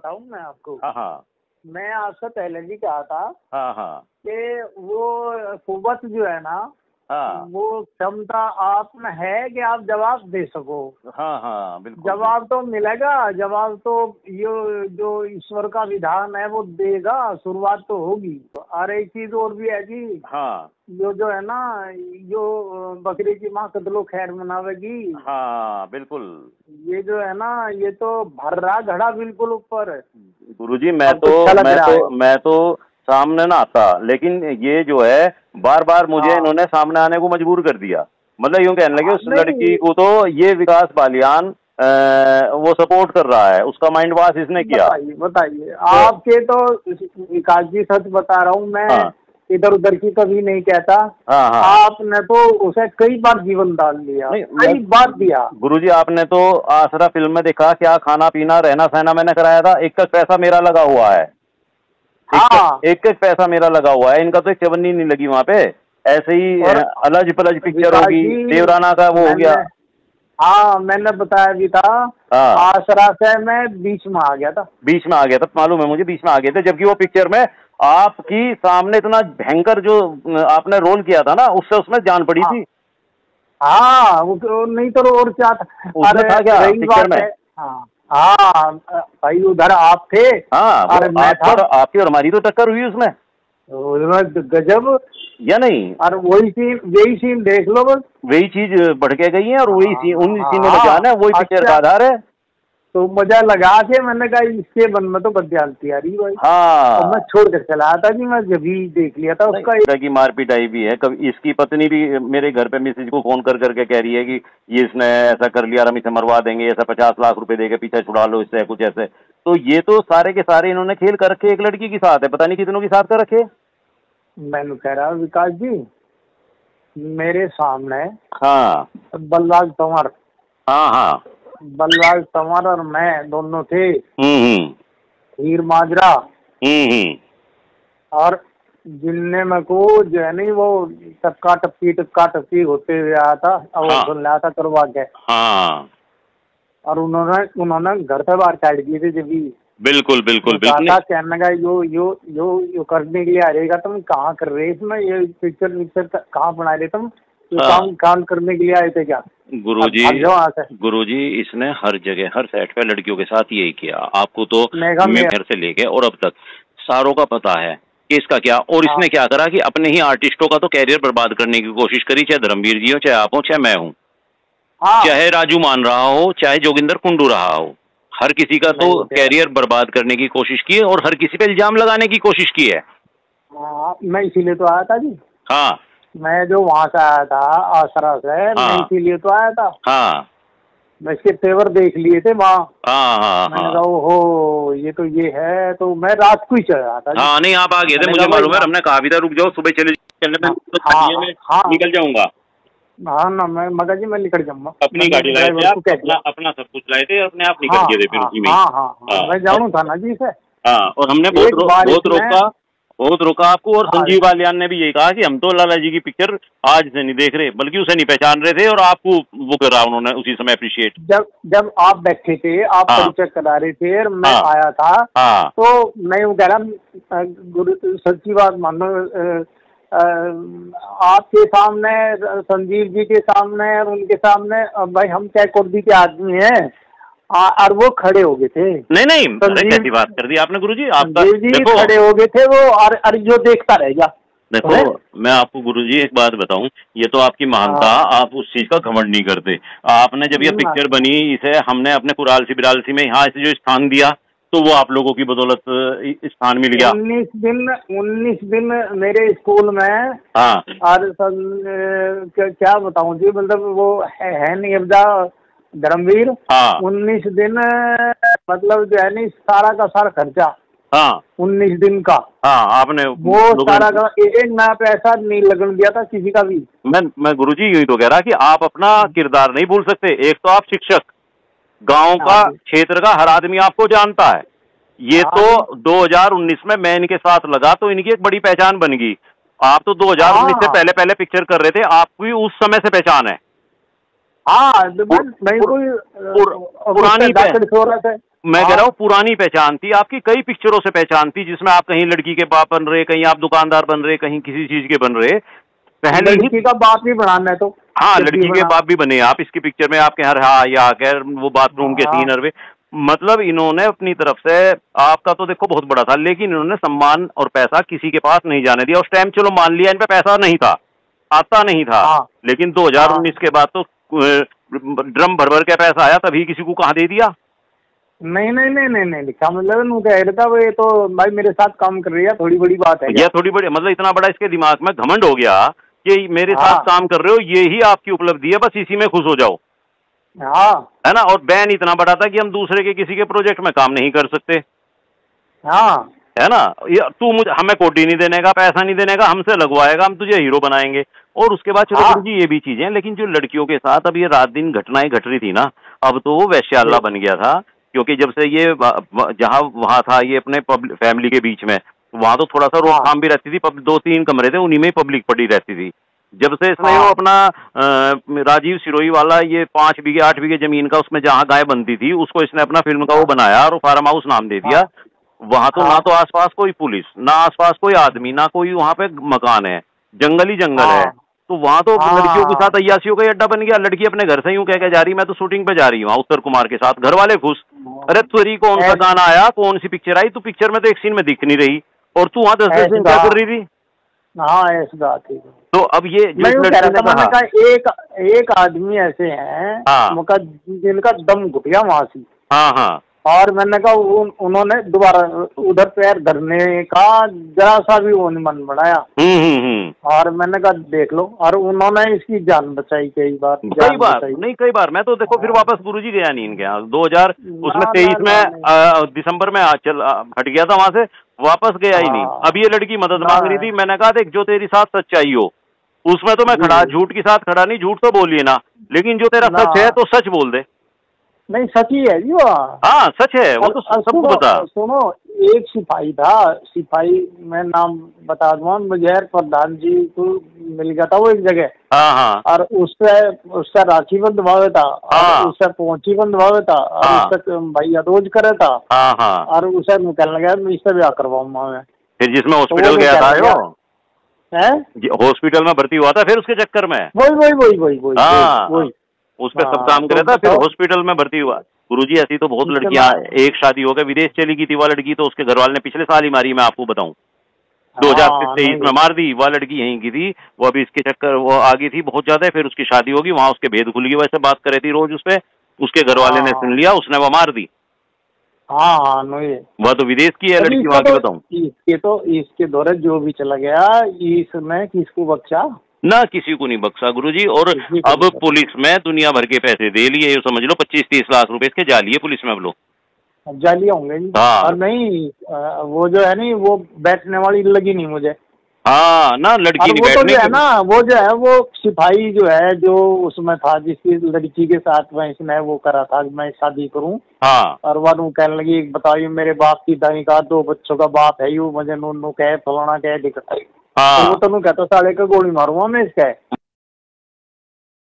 बताऊं मैं आपको। हाँ हाँ मैं आपसे पहले भी कहा था हाँ हाँ कि वो कुव्वत जो है ना, हाँ वो क्षमता आप में है कि आप जवाब दे सको। हाँ हाँ बिल्कुल। जवाब तो मिलेगा, जवाब तो ये जो ईश्वर का विधान है वो देगा, शुरुआत तो होगी। और एक चीज और भी है जी, हाँ जो है ना, जो बकरी की माँ कदलो खैर मनावेगी। हाँ बिल्कुल। ये जो है ना, ये तो भर रहा घड़ा बिल्कुल ऊपर। गुरुजी मैं तो सामने ना आता, लेकिन ये जो है बार बार मुझे हाँ इन्होंने सामने आने को मजबूर कर दिया। मतलब यूं कहने लगे उस नहीं, लड़की को तो ये विकास बालियान वो सपोर्ट कर रहा है, उसका माइंड वॉश इसने किया। बताइए बताइए आपके तो विकास जी, सच बता रहा हूँ मैं, हाँ इधर उधर की कभी नहीं कहता। हाँ हाँ आपने तो उसे कई बार जीवन दान दिया, नहीं कई बार दिया। गुरुजी आपने तो आसरा फिल्म में देखा क्या, खाना पीना रहना सहना मैंने कराया था, एक पैसा मेरा लगा हुआ है। हाँ एक पैसा मेरा लगा हुआ है, इनका तो एक चवन्नी नहीं लगी वहां पे। ऐसे ही और अलज पलज पिक्चर विकास होगी, जी, देवराना का वो हो गया। हाँ मैंने बताया भी था। हाँ आसरा से मैं बीच में आ गया था। बीच में आ गया था, मालूम है मुझे, बीच में आ गए थे, जबकि वो पिक्चर में आपकी सामने इतना भयंकर जो आपने रोल किया था ना, उससे उसमें जान पड़ी हाँ थी। हाँ, वो नहीं तो और क्या था। उसमें था क्या रही पिक्चर बात में? है, हाँ हाँ भाई, उधर आप थे। हाँ अरे मैं था, आपकी और हमारी तो टक्कर हुई उसमें, गजब। या नहीं? और वही सीन देख लो बस। वही चीज बढ़ के गई है, और वही सीन, उन सीनों में हाँ, जाना है, वही पिक्चर का आधार है। तो मजा लगा के मैंने कहा इसके मन में तो बदजालती आ रही भाई। हाँ और मैं छोड़ कर चला था जी, मैं जब भी देख लिया था उसका। की मार पिटाई भी है। कभी इसकी पत्नी भी मेरे घर पे मिसेज को फोन कर करके कह रही है कि ये इसने ऐसा कर लिया, हम इसे मरवा देंगे, ऐसा 50 लाख रुपए देके पीछे छुड़ा लो इससे, कुछ ऐसे। तो ये तो सारे के सारे इन्होंने खेल कर रखे, एक लड़की के साथ है, पता नहीं कितनों के साथ कर रखे। मैंने कह रहा विकास जी, मेरे सामने हाँ बलराज तंवर, हाँ हाँ बलराज तंवर और मैं दोनों थे। हम्म हीर माजरा। हम्म और जिनने मेरे को जो है नहीं, वो टपका टपकी होते हुए आया था, और वो सुन रहा था करवा के। हाँ और उन्होंने घर से बाहर काट दिए थे जब भी। बिल्कुल बिल्कुल बिल्कुल। कहने का यो करने के लिए आ रहेगा, तुम कहाँ कर रहे इसमें, ये पिक्चर कहाँ बना रहे तुम, काम करने के लिए आए थे क्या? गुरुजी इसने हर जगह हर सेट पे लड़कियों के साथ यही किया। आपको तो मेघर से लेके और अब तक सारों का पता है कि इसका क्या। और इसने क्या करा कि अपने ही आर्टिस्टों का तो कैरियर बर्बाद करने की कोशिश करी, चाहे धर्मवीर जी हो, चाहे आप हो, चाहे मैं हूँ, चाहे राजू मान रहा हो, चाहे जोगिंदर कुंडू रहा हो, हर किसी का तो कैरियर बर्बाद करने की कोशिश की है और हर किसी पे इल्जाम लगाने की कोशिश की है। मैं इसीलिए तो आया था जी। हाँ मैं जो वहां से आया था आसरा से, मैं इसीलिए तो आया था। हाँ मैं इसके तेवर देख लिए थे वहाँ। मैंने कहा ओहो, ये तो ये है, तो मैं रात को ही चल रहा था। हाँ नहीं आप आ गए थे, मुझे मालूम है। हमने कहा भी था रुक जाओ, सुबह चलने निकल जाऊंगा। हाँ ना, मगर जी मैं निकल जाऊंगा। अपनी गाड़ी लाए थे आप, अपना सब कुछ लाए थे, अपने आप निकल गए थे फिर उसी में। मैं जानू था ना जी से। हाँ, और हमने बहुत रोका आपको। और संजीव बालियान ने भी यही कहा कि हम तो लाला जी की पिक्चर आज से नहीं देख रहे, बल्कि उसे नहीं पहचान रहे थे, और आपको वो करा उन्होंने उसी समय अप्रिशिएट। जब आप बैठे थे, आप परिचय करा रहे थे और मैं आया था, तो मैं वो कह रहा, गुरु सच्ची बात मानो, आपके सामने, संजीव जी के सामने और उनके सामने, भाई हम क्या कोर्दी के आदमी हैं, और वो खड़े हो गए थे। नहीं कैसी बात कर दी आपने गुरुजी। संजीव जी खड़े हो गए थे वो, और जो देखता रह गया। देखो मैं आपको गुरुजी एक बात बताऊं, ये तो आपकी महानता, आप उस चीज का घमंड नहीं करते। आपने जब ये पिक्चर बनी, इसे हमने अपने कुरालसी बिरालसी में यहाँ से जो स्थान दिया, तो वो आप लोगों की बदौलत स्थान मिल गया। 19 दिन मेरे स्कूल में। और क्या बताऊं जी, मतलब वो है नहीं अब्दा धर्मवीर। 19 दिन मतलब जो है नहीं, सारा का सारा खर्चा 19 दिन का। आपने वो सारा का एक नया पैसा नहीं लगन दिया था किसी का भी। मैं गुरुजी यही तो कह रहा कि आप अपना किरदार नहीं भूल सकते। एक तो आप शिक्षक, गांव का, क्षेत्र का हर आदमी आपको जानता है। ये तो 2019 में मैं इनके साथ लगा तो इनकी एक बड़ी पहचान बन गई। आप तो 2019 से पहले पिक्चर कर रहे थे, आपकी उस समय से पहचान है। मैं कह रहा हूँ पुरानी पहचान थी आपकी, कई पिक्चरों से पहचान थी जिसमें आप कहीं लड़की के बाप बन रहे, कहीं आप दुकानदार बन रहे, कहीं किसी चीज के बन रहे, पहले लड़की का बाप भी बनाना है तो। हाँ, लड़की के बाप भी बने आप इसकी पिक्चर में, आपके हर हाँ या आकर वो बाथरूम के सीन हरवे, मतलब इन्होंने अपनी तरफ से, आपका तो देखो बहुत बड़ा था, लेकिन इन्होंने सम्मान और पैसा किसी के पास नहीं जाने दिया। उस टाइम चलो मान लिया इन पे पैसा नहीं था, आता नहीं था, लेकिन 2019 के बाद तो ड्रम भर भर के पैसा आया, तभी किसी को कहाँ दे दिया? नहीं नहीं नहीं नहीं नहीं लिखा, मतलब कह रहा था ये तो भाई मेरे साथ काम कर रही है, थोड़ी बड़ी बात है। यह थोड़ी बड़ी मतलब इतना बड़ा इसके दिमाग में घमंड हो गया कि मेरे साथ काम कर रहे हो, ये ही आपकी उपलब्धि है, बस इसी में खुश हो जाओ। हाँ है ना, और बैन इतना बड़ा था कि हम दूसरे के किसी के प्रोजेक्ट में काम नहीं कर सकते। हाँ है ना, तू मुझे हमें कोडी नहीं देने का, पैसा नहीं देने का, हमसे लगवाएगा, हम तुझे हीरो बनाएंगे। और उसके बाद चलो जी ये भी चीजें, लेकिन जो लड़कियों के साथ अब ये रात दिन घटनाएं घट रही थी ना, अब तो वो वैश्याला बन गया था, क्योंकि जब से ये जहाँ वहां था ये अपने फैमिली के बीच में, वहां तो थोड़ा सा रोकथाम भी रहती थी, 2-3 कमरे थे, उन्हीं में ही पब्लिक पड़ी रहती थी। जब से इसने वो अपना राजीव सिरोही वाला ये 5 बीघे 8 बीघे जमीन का, उसमें जहाँ गाय बनती थी उसको इसने अपना फिल्म का वो बनाया और फार्म हाउस नाम दे दिया। वहां तो ना तो आसपास कोई पुलिस, ना आसपास कोई आदमी, ना कोई वहां पे मकान है, जंगल ही जंगल है। तो वहां तो लड़कियों के साथ अय्यासियों का अड्डा बन गया। लड़की अपने घर से यूं कह के जा रही, मैं तो शूटिंग पे जा रही हूँ उत्तर कुमार के साथ, घर वाले खुश। अरे तुरी कौन सा गाना आया, कौन सी पिक्चर आई, तू पिक्चर में तो एक सीन में दिख नहीं रही, और तू वहां 10 दिन क्या कर रही थी? हाँ ऐसी बात है। तो अब ये मैंने कहा एक आदमी ऐसे हैं जिनका दम घुटिया वहां से। हाँ हाँ, और मैंने कहा उन्होंने दोबारा उधर पैर धरने का जरा सा भी वो नहीं मन बढ़ाया। और मैंने कहा देख लो, और उन्होंने इसकी जान बचाई कई बार नहीं कई बार। मैं तो देखो फिर वापस गुरुजी गया नहीं इनके यहाँ, 2023 में दिसंबर में हट गया था वहां से, वापस गया ही नहीं। अब ये लड़की मदद मांग रही थी, मैंने कहा देख जो तेरी साथ सच्चाई हो उसमें तो मैं खड़ा, झूठ के साथ खड़ा नहीं, झूठ तो बोलिए ना, लेकिन जो तेरा सच है तो सच बोल दे। नहीं सच ही है जी वो। हाँ सच है वो तो सबको पता। सुनो एक सिपाही था, सिपाही मैं नाम बता दूंगा, मुझे प्रधान जी को मिल गया था वो एक जगह। हाँ हाँ, और उससे राखी बंधवावे था, उससे पहुंची बंधवावे था, और उससे भैया रोज करे था। हाँ हाँ, और उसे निकलने गया इससे ब्याह करवाऊंगा मैं। फिर जिसमें हॉस्पिटल गया था हॉस्पिटल में भर्ती हुआ था, फिर उसके चक्कर में वही उस पर सब काम करे था, फिर हॉस्पिटल में भर्ती हुआ। गुरुजी ऐसी तो बहुत लड़कियां, एक शादी हो गई विदेश चली गई थी वह लड़की, तो उसके घर वाले ने पिछले साल ही मारी, मैं आपको बताऊं 2023 में मार दी। वह लड़की यहीं की थी, वो अभी इसके चक्कर वो आ गई थी बहुत ज्यादा, फिर उसकी शादी होगी, वहां उसके भेद खुल गई, वैसे बात करे थी रोज उस पर, उसके घर वाले ने सुन लिया, उसने वो मार दी। हाँ वह तो विदेश की है लड़की, वहां की बताऊं। इसके दौरे जो भी चला गया, इसने किसको बख्शा ना, किसी को नहीं बख्शा गुरुजी। और अब पुलिस में दुनिया भर के पैसे दे लिए, ये समझ लो 25-30 लाख रुपए इसके जालिए पुलिस में अब लोग जालिया होंगे। हाँ। और नहीं वो जो है नहीं वो बैठने वाली लगी नहीं मुझे। हाँ ना, लड़की नहीं बैठने है ना, वो जो है वो सिपाही जो है जो उसमें था, जिसकी लड़की के साथ में इसने वो करा था मैं शादी करूं। हाँ। और वो कहने लगी बताइए मेरे बाप की दाई का 2 बच्चों का बाप है, यू मुझे नूनू कहे फलाना कहे दिखाई। हाँ। तो वो कहता साले का गोली मारूंगा मैं इसका।